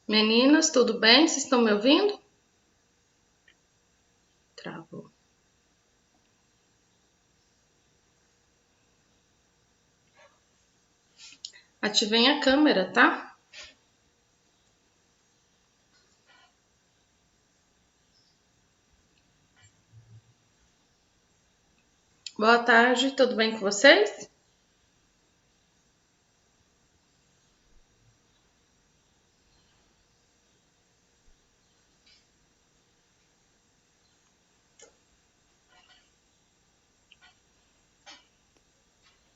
Meninas, tudo bem? Vocês estão me ouvindo? Travou. Ativem a câmera, tá? Boa tarde, tudo bem com vocês?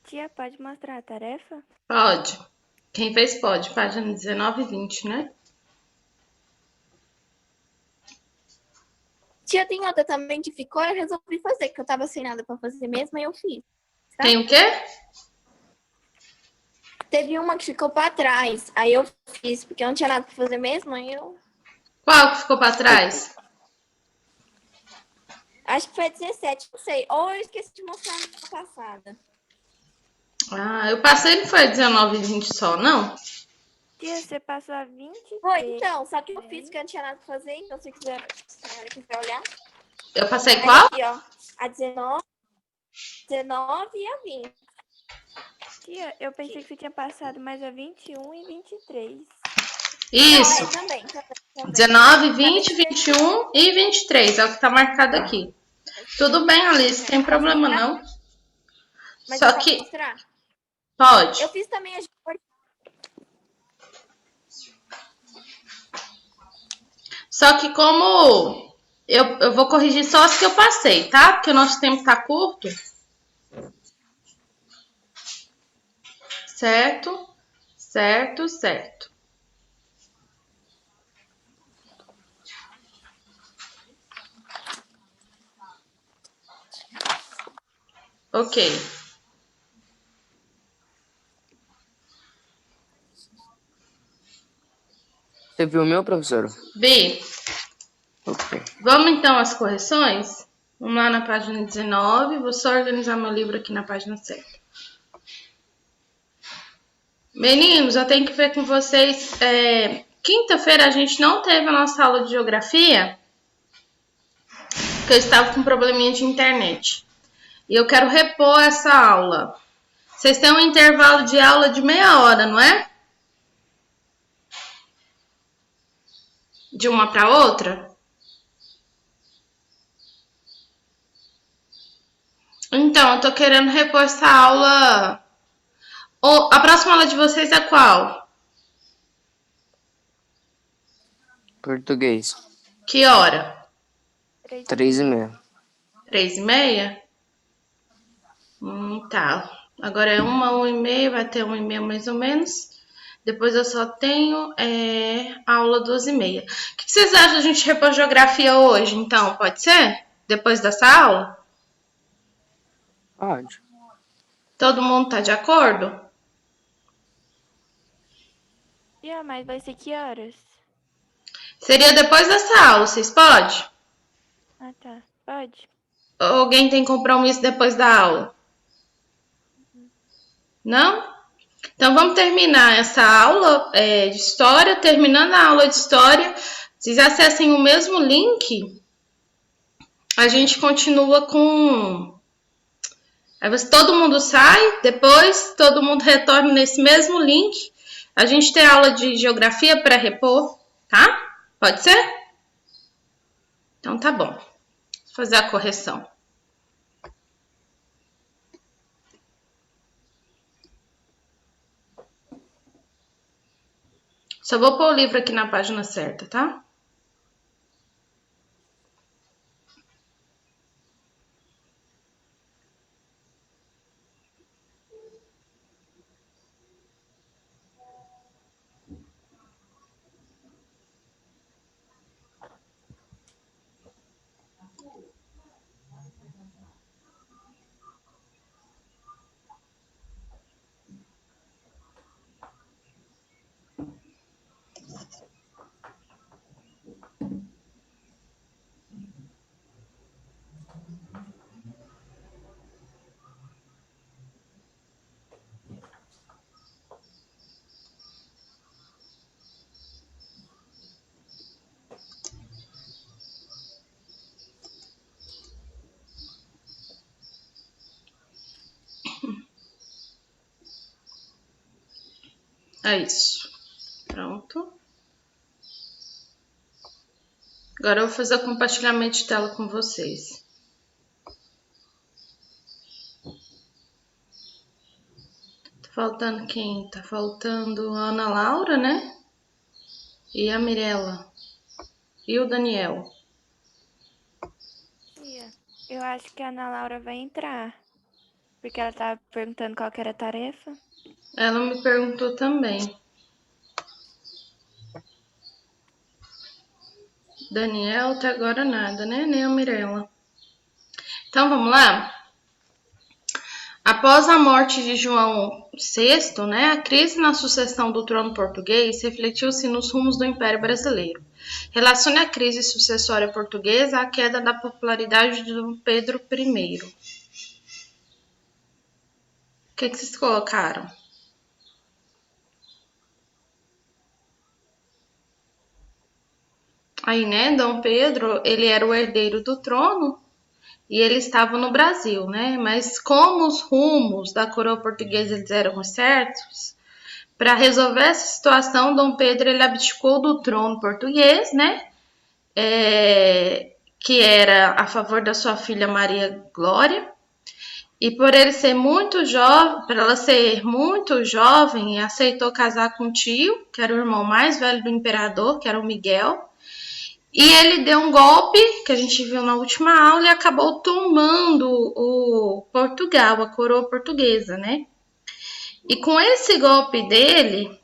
Tia, pode mostrar a tarefa? Pode. Quem fez pode, página 19 e 20, né? Tia, tem outra também que ficou, eu resolvi fazer, que eu tava sem nada pra fazer mesmo, aí eu fiz, tá? Tem o quê? Teve uma que ficou pra trás, aí eu fiz, porque eu não tinha nada pra fazer mesmo, aí eu... Qual que ficou pra trás? Acho que foi a 17, não sei. Ou eu esqueci de mostrar na passada. Ah, eu passei, não foi 19 e 20 só, não? Tia, você passou a 20? Foi, então, só que eu fiz que eu não tinha nada pra fazer, então se a senhora quiser olhar. Eu passei Aí qual? aqui, ó, a 19 e a 20. Tia, eu pensei que você tinha passado mais a 21 e 23. Isso. Não, também. 19, Acabei 20, de ver. 21 e 23. É o que tá marcado aqui. Tudo bem, Alice, não tem problema não. Mas eu Só posso que mostrar? pode. Eu fiz também a... Só que como eu vou corrigir só as que eu passei, tá? Porque o nosso tempo tá curto. Certo, certo, certo. Ok. Você viu o meu, professor? Vi. Ok. Vamos então às correções? Vamos lá na página 19. Vou só organizar meu livro aqui na página certa. Meninos, eu tenho que ver com vocês. Quinta-feira a gente não teve a nossa aula de geografia, porque eu estava com um probleminha de internet. E eu quero repor essa aula. Vocês têm um intervalo de aula de meia hora, não é? De uma para outra? Então, eu tô querendo repor essa aula. A próxima aula de vocês é qual? Português. Que hora? 3h30. 3h30? Tá. Agora é 1h, 1h30, vai ter 1h30 mais ou menos. Depois eu só tenho aula 12h30. O que vocês acham da gente repor geografia hoje, então? Pode ser? Depois dessa aula? Pode. Todo mundo tá de acordo? Tia, mas vai ser que horas? Seria depois dessa aula, vocês podem? Ah, tá. Pode? Ou alguém tem compromisso depois da aula? Não? Então vamos terminar essa aula de história. Terminando a aula de história, vocês acessem o mesmo link. A gente continua com. Aí todo mundo sai, depois todo mundo retorna nesse mesmo link. A gente tem aula de geografia para repor, tá? Pode ser? Então tá bom. Vou fazer a correção. Só vou pôr o livro aqui na página certa, tá? É isso. Pronto. Agora eu vou fazer o compartilhamento de tela com vocês. Tá faltando quem? Tá faltando a Ana Laura, né? E a Mirella. E o Daniel. Tia, eu acho que a Ana Laura vai entrar. Porque ela tava perguntando qual que era a tarefa. Ela me perguntou também. Daniel até agora nada, né? Nem a Mirella. Então vamos lá? Após a morte de João VI, né, a crise na sucessão do trono português refletiu-se nos rumos do Império Brasileiro. Relacione a crise sucessória portuguesa à queda da popularidade de Dom Pedro I. O que vocês colocaram? Aí, né, Dom Pedro, ele era o herdeiro do trono e ele estava no Brasil, né? Mas como os rumos da coroa portuguesa eles eram certos, para resolver essa situação, Dom Pedro ele abdicou do trono português, né? Que era a favor da sua filha Maria Glória. E por ele ser muito jovem, para ela ser muito jovem, aceitou casar com o tio, que era o irmão mais velho do imperador, que era o Miguel. E ele deu um golpe, que a gente viu na última aula, e acabou tomando o Portugal, a coroa portuguesa, né? E com esse golpe dele,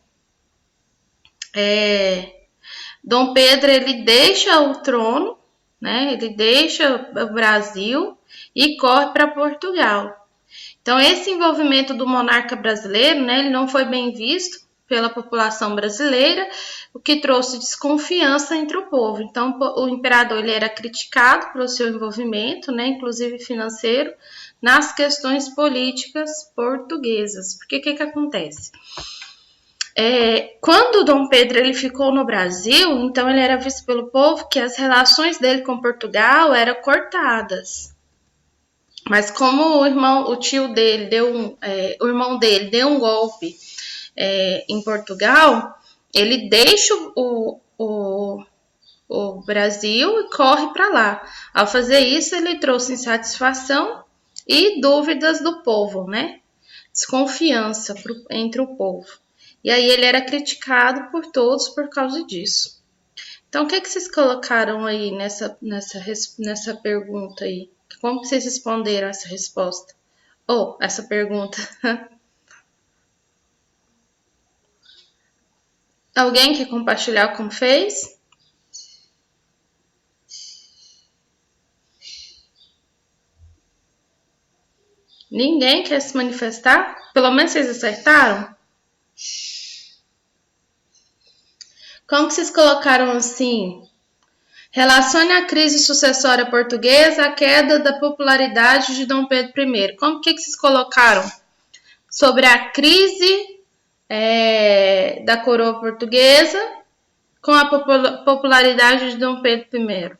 Dom Pedro ele deixa o trono, né? Ele deixa o Brasil e corre para Portugal. Então esse envolvimento do monarca brasileiro, né? Ele não foi bem visto pela população brasileira, o que trouxe desconfiança entre o povo. Então o imperador ele era criticado pelo seu envolvimento, né? Inclusive financeiro, nas questões políticas portuguesas. Porque o que acontece? Quando Dom Pedro ele ficou no Brasil, então ele era visto pelo povo que as relações dele com Portugal eram cortadas. Mas como o tio dele o irmão dele deu um golpe em Portugal, ele deixa o Brasil e corre para lá. Ao fazer isso, ele trouxe insatisfação e dúvidas do povo, né? Desconfiança entre o povo. E aí ele era criticado por todos por causa disso. Então, o que vocês colocaram aí nessa pergunta aí? Como que vocês responderam essa resposta? Ou essa pergunta? Alguém quer compartilhar como fez? Ninguém quer se manifestar? Pelo menos vocês acertaram? Como que vocês colocaram assim? Relacione a crise sucessória portuguesa à queda da popularidade de Dom Pedro I. Como que vocês colocaram sobre a crise da coroa portuguesa com a popularidade de Dom Pedro I?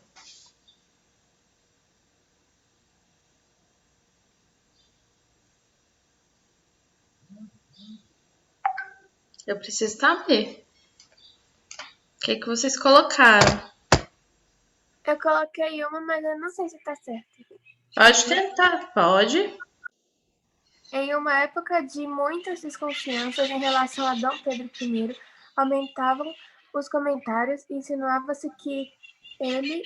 Eu preciso saber. O que vocês colocaram? Eu coloquei uma, mas eu não sei se tá certo. Pode tentar, pode. Em uma época de muitas desconfianças em relação a Dom Pedro I, aumentavam os comentários e insinuava-se que ele,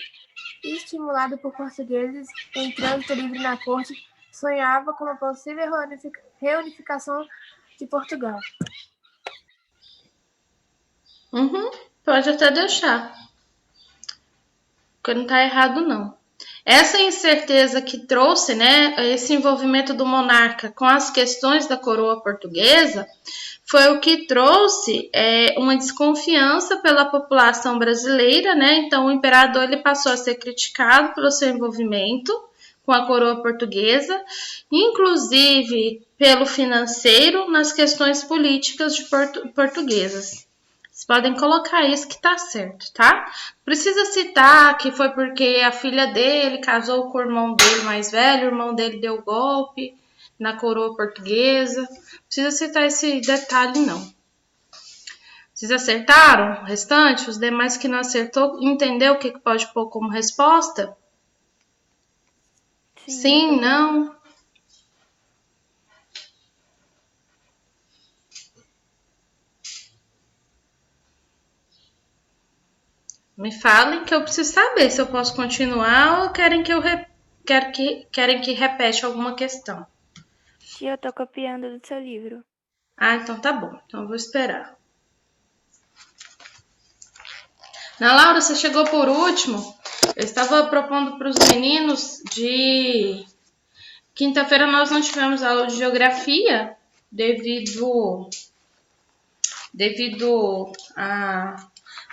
estimulado por portugueses em trânsito livre na corte, sonhava com uma possível reunificação de Portugal. Pode até deixar. Porque não está errado, não. Essa incerteza que trouxe, né, esse envolvimento do monarca com as questões da coroa portuguesa, foi o que trouxe uma desconfiança pela população brasileira, né? Então o imperador ele passou a ser criticado pelo seu envolvimento com a coroa portuguesa, inclusive pelo financeiro nas questões políticas portuguesas. Vocês podem colocar isso que tá certo, tá? Precisa citar que foi porque a filha dele casou com o irmão dele mais velho, o irmão dele deu golpe na coroa portuguesa. Precisa citar esse detalhe, não. Vocês acertaram o restante? Os demais que não acertou, entendeu o que pode pôr como resposta? Sim, não? Me falem que eu preciso saber se eu posso continuar ou querem que querem que repete alguma questão. Tia, eu tô copiando do seu livro. Ah, então tá bom. Então eu vou esperar. Ana Laura, você chegou por último. Eu estava propondo para os meninos de quinta-feira nós não tivemos aula de geografia devido a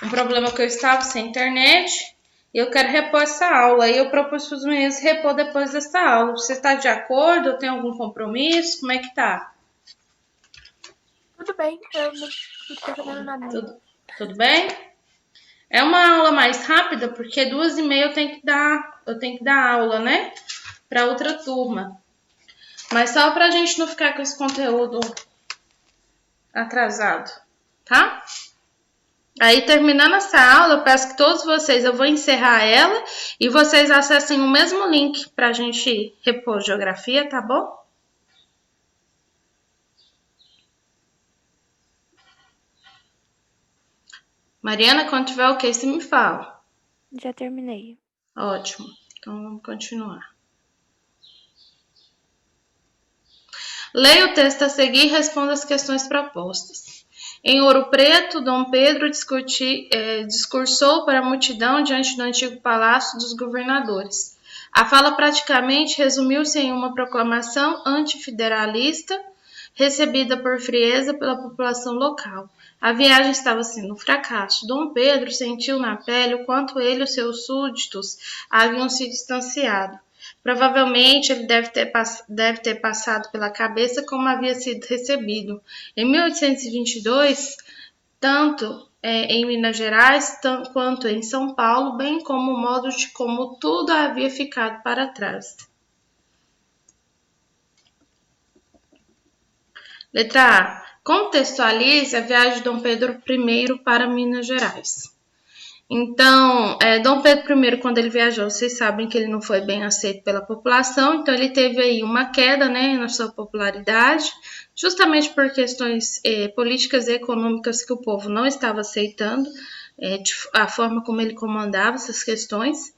um problema que eu estava sem internet. E eu quero repor essa aula. E eu propus para os meninos repor depois dessa aula. Você está de acordo? Ou tem algum compromisso? Como é que tá? Tudo bem, eu não tô fazendo nada. Tudo bem? É uma aula mais rápida, porque 2h30 eu tenho que dar aula, né? Para outra turma. Mas só para a gente não ficar com esse conteúdo atrasado, tá? Aí, terminando essa aula, eu peço que todos vocês, eu vou encerrar ela e vocês acessem o mesmo link para a gente repor geografia, tá bom? Mariana, quando tiver ok, você me fala. Já terminei. Ótimo. Então, vamos continuar. Leia o texto a seguir e responda as questões propostas. Em Ouro Preto, Dom Pedro discursou para a multidão diante do antigo palácio dos governadores. A fala praticamente resumiu-se em uma proclamação antifederalista recebida por frieza pela população local. A viagem estava sendo um fracasso. Dom Pedro sentiu na pele o quanto ele e os seus súditos haviam se distanciado. Provavelmente ele deve ter passado pela cabeça como havia sido recebido. Em 1822, tanto em Minas Gerais quanto em São Paulo, bem como o modo de como tudo havia ficado para trás. Letra A. Contextualize a viagem de Dom Pedro I para Minas Gerais. Então, Dom Pedro I, quando ele viajou, vocês sabem que ele não foi bem aceito pela população, então ele teve aí uma queda, né, na sua popularidade, justamente por questões políticas e econômicas que o povo não estava aceitando, a forma como ele comandava essas questões.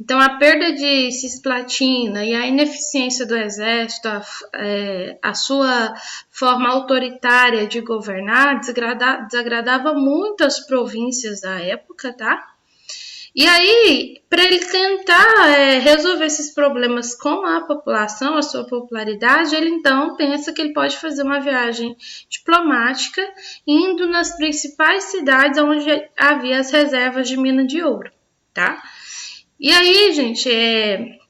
Então, a perda de Cisplatina e a ineficiência do exército, a sua forma autoritária de governar, desagradava muito as províncias da época, tá? E aí, para ele tentar resolver esses problemas com a população, a sua popularidade, ele então pensa que ele pode fazer uma viagem diplomática indo nas principais cidades onde havia as reservas de mina de ouro, tá? E aí, gente,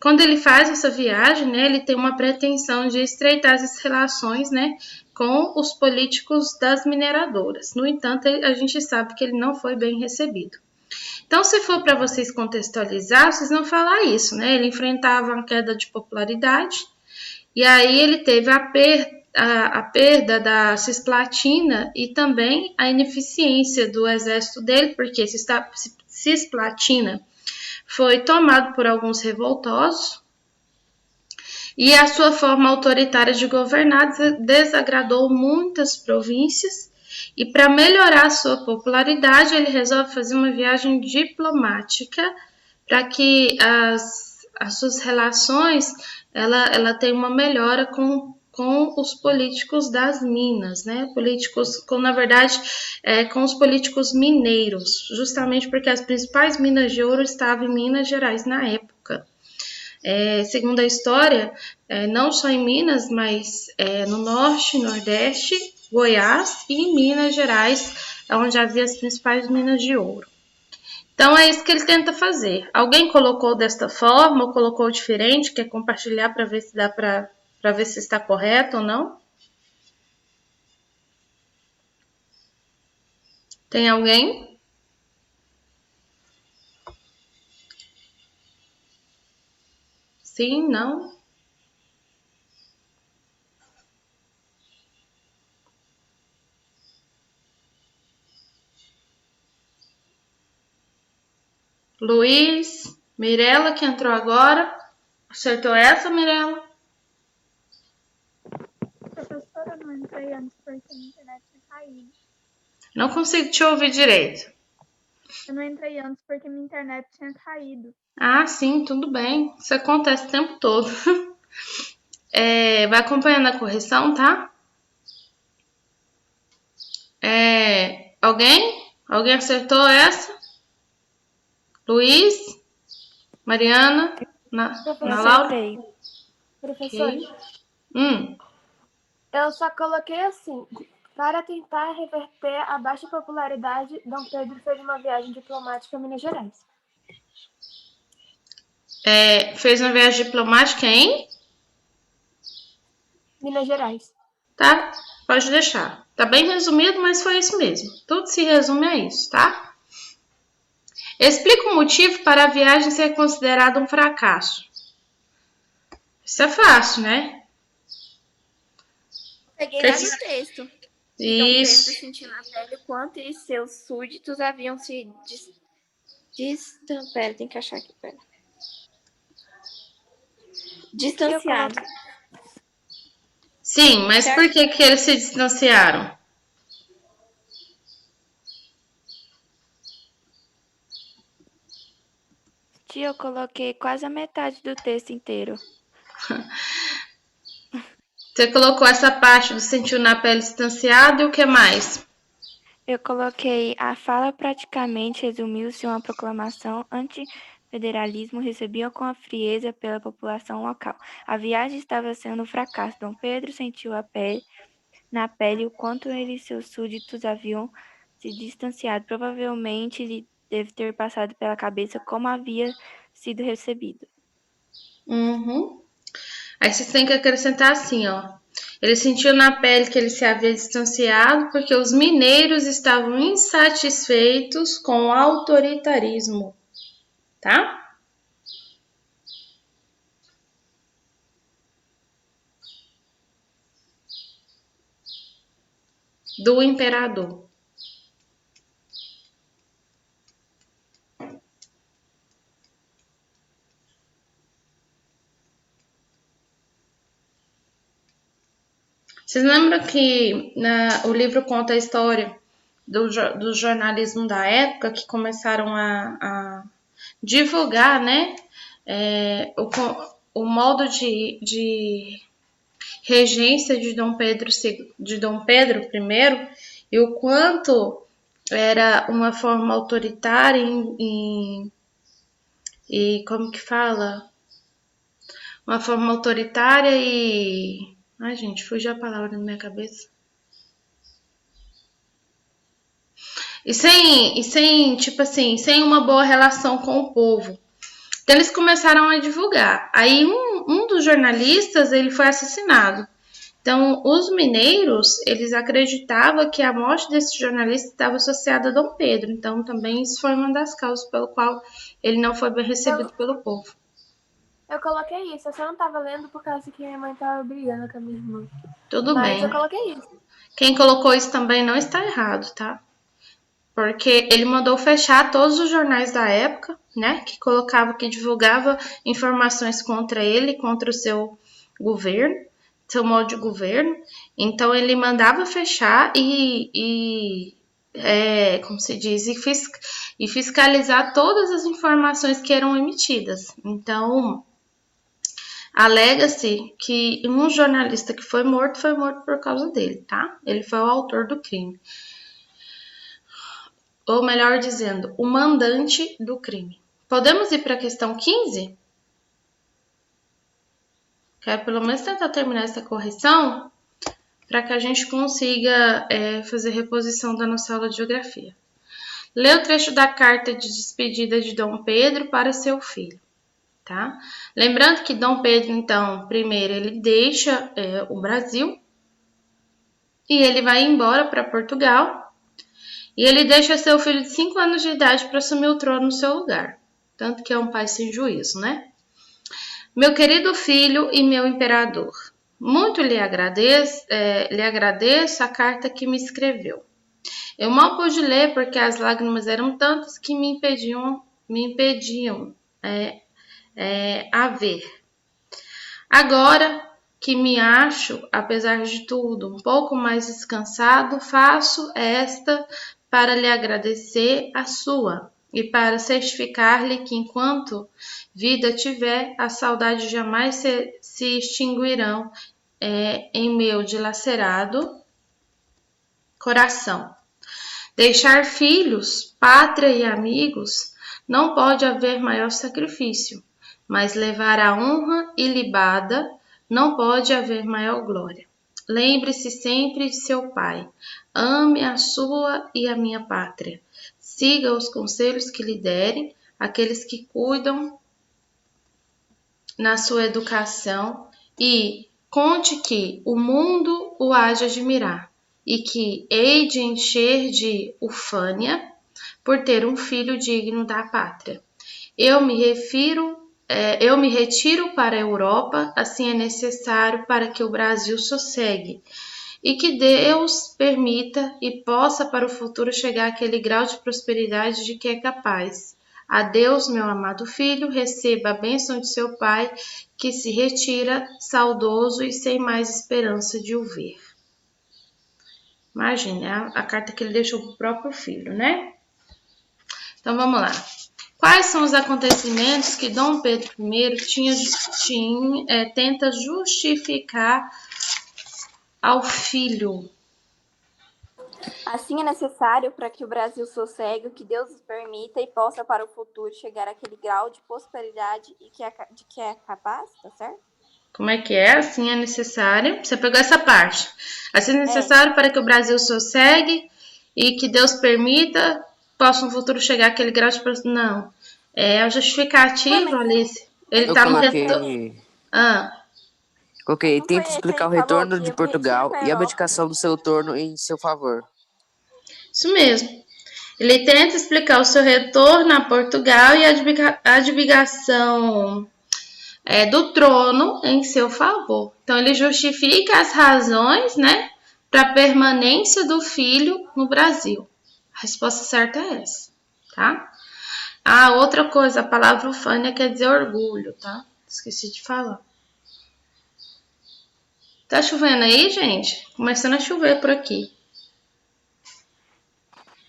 quando ele faz essa viagem, né, ele tem uma pretensão de estreitar as relações, né, com os políticos das mineradoras. No entanto, a gente sabe que ele não foi bem recebido. Então, se for para vocês contextualizar, vocês vão falar isso, né? Ele enfrentava uma queda de popularidade e aí ele teve a perda da cisplatina e também a ineficiência do exército dele, porque cisplatina foi tomado por alguns revoltosos e a sua forma autoritária de governar desagradou muitas províncias e para melhorar a sua popularidade ele resolve fazer uma viagem diplomática para que as suas relações ela tenha uma melhora com os políticos das minas, né? Na verdade, com os políticos mineiros, justamente porque as principais minas de ouro estavam em Minas Gerais na época. Segundo a história, não só em Minas, mas no Norte, Nordeste, Goiás e em Minas Gerais, onde havia as principais minas de ouro. Então, é isso que ele tenta fazer. Alguém colocou desta forma ou colocou diferente? Quer compartilhar para ver se dá para ver se está correto ou não? Tem alguém? Sim, não? Luiz, Mirella, que entrou agora. Acertou essa, Mirella? Professora, eu não entrei antes porque a internet tinha caído. Não consigo te ouvir direito. Eu não entrei antes porque minha internet tinha caído. Ah, sim, tudo bem. Isso acontece o tempo todo. Vai acompanhando a correção, tá? Alguém? Alguém acertou essa? Luiz? Mariana? Na Eu Laura? acertei. Professor, Ok. eu só coloquei assim, para tentar reverter a baixa popularidade, Dom Pedro fez uma viagem diplomática a Minas Gerais. Fez uma viagem diplomática em? Minas Gerais. Tá? Pode deixar. Tá bem resumido, mas foi isso mesmo. Tudo se resume a isso, tá? Explica o motivo para a viagem ser considerada um fracasso. Isso é fácil, né? Peguei lá no texto. Dom Pedro Isso. sentiu na pele o quanto e seus súditos haviam se Pera, tem que achar aqui, pera. Distanciado. Sim, mas Certo. por que eles se distanciaram? Tia, eu coloquei quase a metade do texto inteiro. Você colocou essa parte do sentiu na pele distanciado e o que mais? Eu coloquei a fala praticamente resumiu-se em uma proclamação antifederalismo recebida com a frieza pela população local. A viagem estava sendo um fracasso. Dom Pedro sentiu na pele o quanto ele e seus súditos haviam se distanciado. Provavelmente lhe deve ter passado pela cabeça como havia sido recebido. Uhum. Aí você tem que acrescentar assim, ó. Ele sentiu na pele que ele se havia distanciado porque os mineiros estavam insatisfeitos com o autoritarismo, tá? Do imperador. Vocês lembram que o livro conta a história do jornalismo da época que começaram a divulgar, né, o modo de regência de Dom Pedro I e o quanto era uma forma autoritária e como que fala? Uma forma autoritária e... Ai, gente, fugiu a palavra na minha cabeça. E sem, tipo assim, sem uma boa relação com o povo. Então eles começaram a divulgar. Aí um dos jornalistas, ele foi assassinado. Então os mineiros, eles acreditavam que a morte desse jornalista estava associada a Dom Pedro. Então também isso foi uma das causas pelo qual ele não foi bem recebido pelo povo. Eu coloquei isso, eu só não tava lendo por causa que minha mãe tava brigando com a minha irmã. Tudo Mas bem. eu coloquei isso. Quem colocou isso também não está errado, tá? Porque ele mandou fechar todos os jornais da época, né? Que divulgava informações contra ele, contra o seu governo, seu modo de governo. Então ele mandava fechar como se diz, e fiscalizar todas as informações que eram emitidas. Então, alega-se que um jornalista que foi morto por causa dele, tá? Ele foi o autor do crime. Ou melhor dizendo, o mandante do crime. Podemos ir para a questão 15? Quero pelo menos tentar terminar essa correção para que a gente consiga fazer reposição da nossa aula de geografia. Lê o trecho da carta de despedida de Dom Pedro para seu filho. Tá? Lembrando que Dom Pedro, então, primeiro ele deixa o Brasil e ele vai embora para Portugal. E ele deixa seu filho de 5 anos de idade para assumir o trono no seu lugar. Tanto que é um pai sem juízo, né? Meu querido filho e meu imperador, muito lhe agradeço a carta que me escreveu. Eu mal pude ler porque as lágrimas eram tantas que me impediam me impediam a ver. Agora que me acho, apesar de tudo, um pouco mais descansado, faço esta para lhe agradecer a sua e para certificar-lhe que enquanto vida tiver, a saudade jamais se extinguirão em meu dilacerado coração. Deixar filhos, pátria e amigos, não pode haver maior sacrifício, mas levar a honra ilibada, não pode haver maior glória. Lembre-se sempre de seu pai, ame a sua e a minha pátria. Siga os conselhos que lhe derem aqueles que cuidam na sua educação e conte que o mundo o há de admirar e que hei de encher de ufânia por ter um filho digno da pátria. Eu me retiro para a Europa, assim é necessário para que o Brasil sossegue e que Deus permita e possa para o futuro chegar àquele grau de prosperidade de que é capaz. Adeus, meu amado filho, receba a bênção de seu pai, que se retira saudoso e sem mais esperança de o ver. Imagina a carta que ele deixou para o próprio filho, né? Então vamos lá. Quais são os acontecimentos que Dom Pedro I tenta justificar ao filho? Assim é necessário para que o Brasil sossegue, que Deus nos permita e possa para o futuro chegar àquele grau de prosperidade de que é capaz, tá certo? Como é que é? Assim é necessário. Você pegou essa parte. Assim é necessário para que o Brasil sossegue e que Deus permita, possa no futuro chegar àquele grau de prosperidade. Não. É a justificativa, Alice. Ele tá no retorno. Coloquei, Não foi tenta esse explicar aí o que falou retorno que de eu me retiro Portugal pra e a Europa? abdicação do seu trono em seu favor. Isso mesmo. Ele tenta explicar o seu retorno a Portugal e a abdicação do trono em seu favor. Então, ele justifica as razões, né, para a permanência do filho no Brasil. A resposta certa é essa, tá? Ah, outra coisa, a palavra ufânia quer dizer orgulho, tá? Esqueci de falar. Tá chovendo aí, gente? Começando a chover por aqui.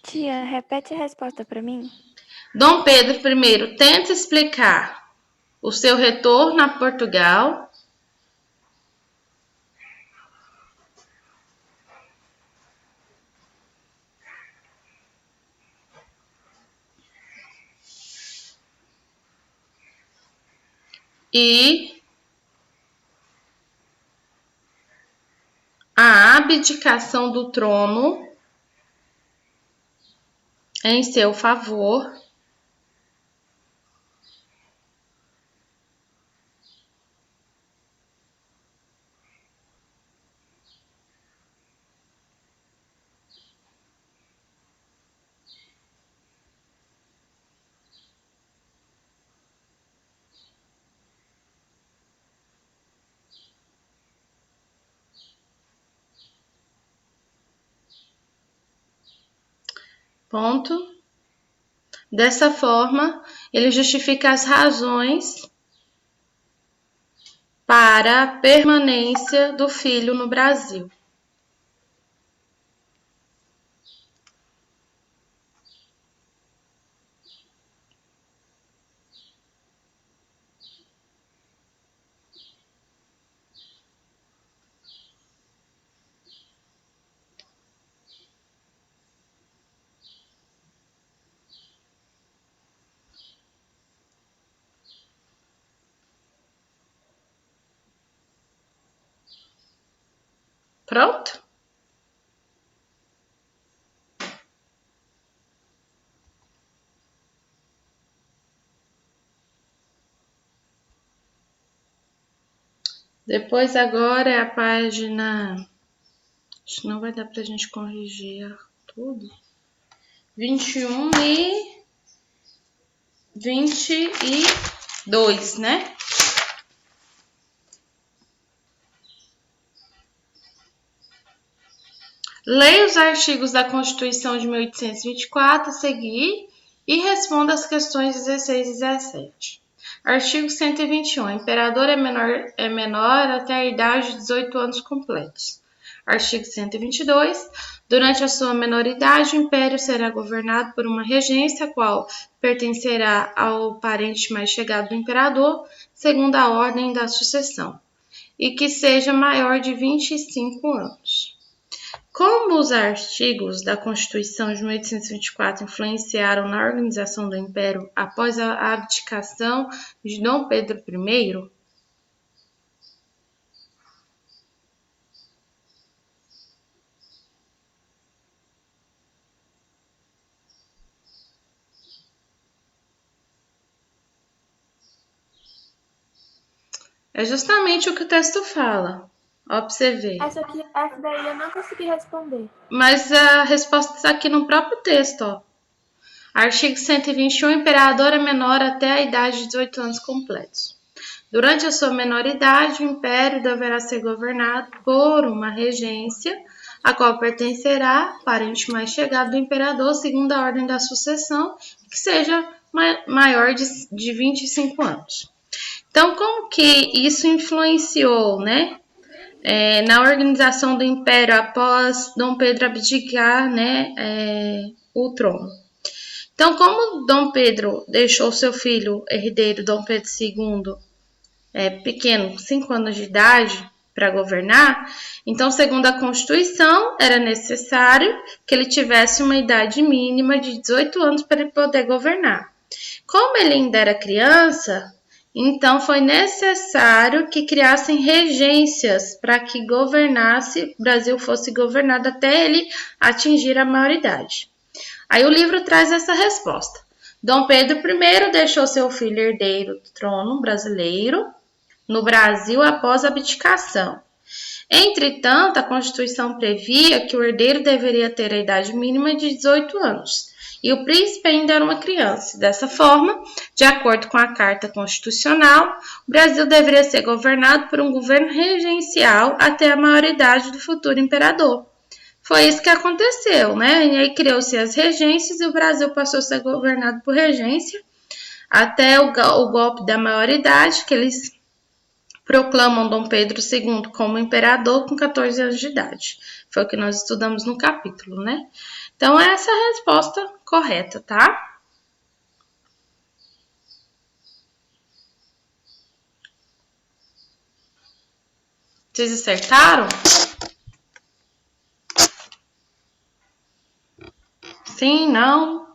Tia, repete a resposta para mim. Dom Pedro I tenta explicar o seu retorno a Portugal e a abdicação do trono em seu favor. Ponto. Dessa forma, ele justifica as razões para a permanência do filho no Brasil. Pronto? Depois agora é a página... Acho que não vai dar pra gente corrigir tudo. 21 e 22, né? Leia os artigos da Constituição de 1824 a seguir e responda as questões 16 e 17. Artigo 121. O imperador é menor até a idade de 18 anos completos. Artigo 122. Durante a sua menoridade, o império será governado por uma regência, a qual pertencerá ao parente mais chegado do imperador, segundo a ordem da sucessão, e que seja maior de 25 anos. Como os artigos da Constituição de 1824 influenciaram na organização do Império após a abdicação de Dom Pedro I, é justamente o que o texto fala. Ó, pra você ver. Essa daí eu não consegui responder. Mas a resposta está aqui no próprio texto, ó. Artigo 121. O imperador é menor até a idade de 18 anos completos. Durante a sua menoridade, o império deverá ser governado por uma regência, a qual pertencerá parente mais chegado do imperador, segundo a ordem da sucessão, que seja maior de 25 anos. Então, como que isso influenciou, né? Na organização do Império após Dom Pedro abdicar, né, o trono. Então, como Dom Pedro deixou seu filho herdeiro, Dom Pedro II, pequeno, com 5 anos de idade, para governar, então, segundo a Constituição, era necessário que ele tivesse uma idade mínima de 18 anos para ele poder governar. Como ele ainda era criança, então foi necessário que criassem regências para que o Brasil fosse governado até ele atingir a maioridade. Aí o livro traz essa resposta. Dom Pedro I deixou seu filho herdeiro do trono brasileiro no Brasil após a abdicação. Entretanto, a Constituição previa que o herdeiro deveria ter a idade mínima de 18 anos. E o príncipe ainda era uma criança. Dessa forma, de acordo com a Carta Constitucional, o Brasil deveria ser governado por um governo regencial até a maioridade do futuro imperador. Foi isso que aconteceu, né? E aí criou-se as regências e o Brasil passou a ser governado por regência até o golpe da maioridade, que eles proclamam Dom Pedro II como imperador com 14 anos de idade. Foi o que nós estudamos no capítulo, né? Então, essa é a resposta correta, tá? Vocês acertaram? Sim, não?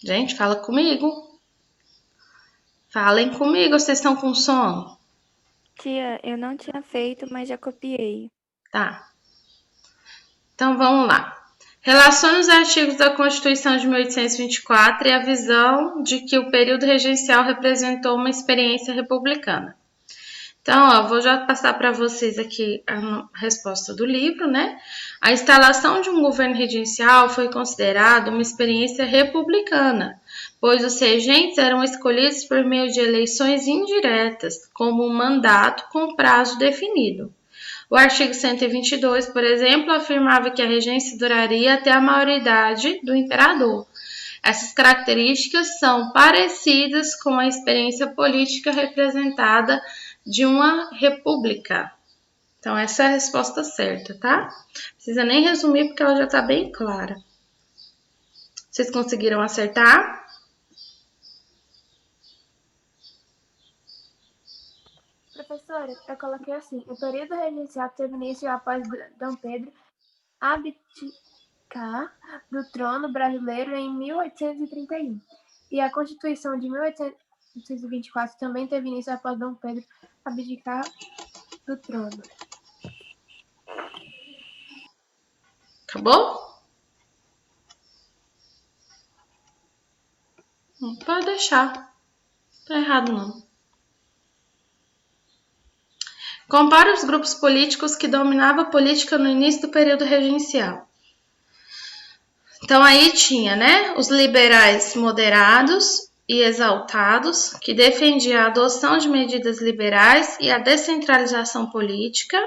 Gente, fala comigo. Falem comigo, vocês estão com sono? Tia, eu não tinha feito, mas já copiei. Tá. Então, vamos lá. Relacione os artigos da Constituição de 1824 e a visão de que o período regencial representou uma experiência republicana. Então, ó, vou já passar para vocês aqui a resposta do livro, né? A instalação de um governo regencial foi considerada uma experiência republicana, pois os regentes eram escolhidos por meio de eleições indiretas, como um mandato com prazo definido. O artigo 122, por exemplo, afirmava que a regência duraria até a maioridade do imperador. Essas características são parecidas com a experiência política representada de uma república. Então, essa é a resposta certa, tá? Não precisa nem resumir, porque ela já está bem clara. Vocês conseguiram acertar? Professora, eu coloquei assim: o período regencial teve início após Dom Pedro abdicar do trono brasileiro em 1831. E a Constituição de 1824 também teve início após Dom Pedro abdicar do trono. Acabou? Não pode deixar. Não tá errado, não. Compare os grupos políticos que dominavam a política no início do período regencial. Então, aí tinha, né, os liberais moderados e exaltados, que defendiam a adoção de medidas liberais e a descentralização política.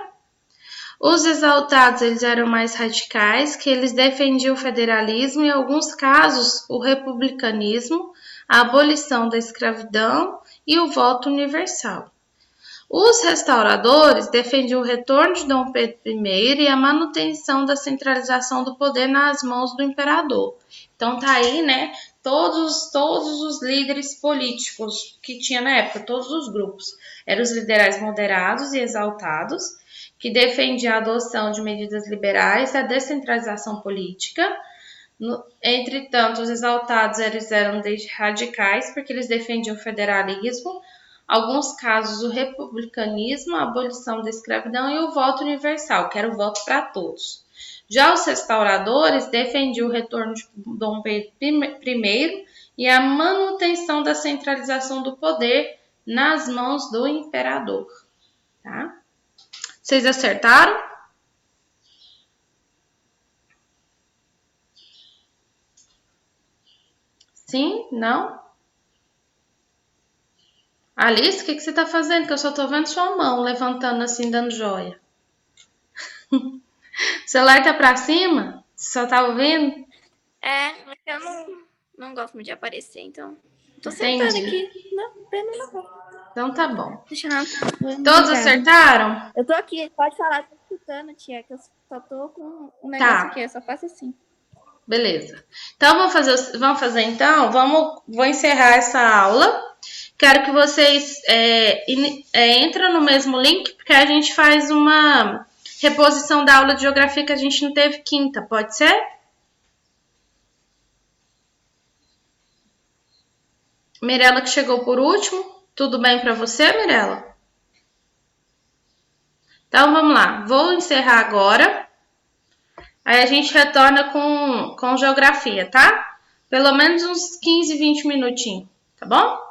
Os exaltados, eles eram mais radicais, que eles defendiam o federalismo e, em alguns casos, o republicanismo, a abolição da escravidão e o voto universal. Os restauradores defendiam o retorno de Dom Pedro I e a manutenção da centralização do poder nas mãos do imperador. Então tá aí, né, todos os líderes políticos que tinha na época, todos os grupos. Eram os liberais moderados e exaltados, que defendiam a adoção de medidas liberais e a descentralização política. Entretanto, os exaltados eram radicais, porque eles defendiam o federalismo, alguns casos o republicanismo, a abolição da escravidão e o voto universal, que era o voto para todos. Já os restauradores defendiam o retorno de Dom Pedro I e a manutenção da centralização do poder nas mãos do imperador. Tá? Vocês acertaram? Sim? Não? Alice, o que você tá fazendo? Que eu só tô vendo sua mão levantando assim, dando joia. O celular tá pra cima? Você só tá ouvindo? Eu não gosto muito de aparecer, então tô Entendi. sentada aqui. Não, pena não. Então tá bom. Deixa eu Todos acertaram? Eu tô aqui, pode falar, tô escutando, tia, que eu só tô com um negócio aqui, eu só faço assim. Beleza. Então, vou encerrar essa aula. Quero que vocês entrem no mesmo link, porque a gente faz uma reposição da aula de geografia que a gente não teve quinta, pode ser? Mirela, que chegou por último. Tudo bem para você, Mirela? Então, vamos lá. Vou encerrar agora. Aí a gente retorna com geografia, tá? Pelo menos uns 15, 20 minutinhos, tá bom?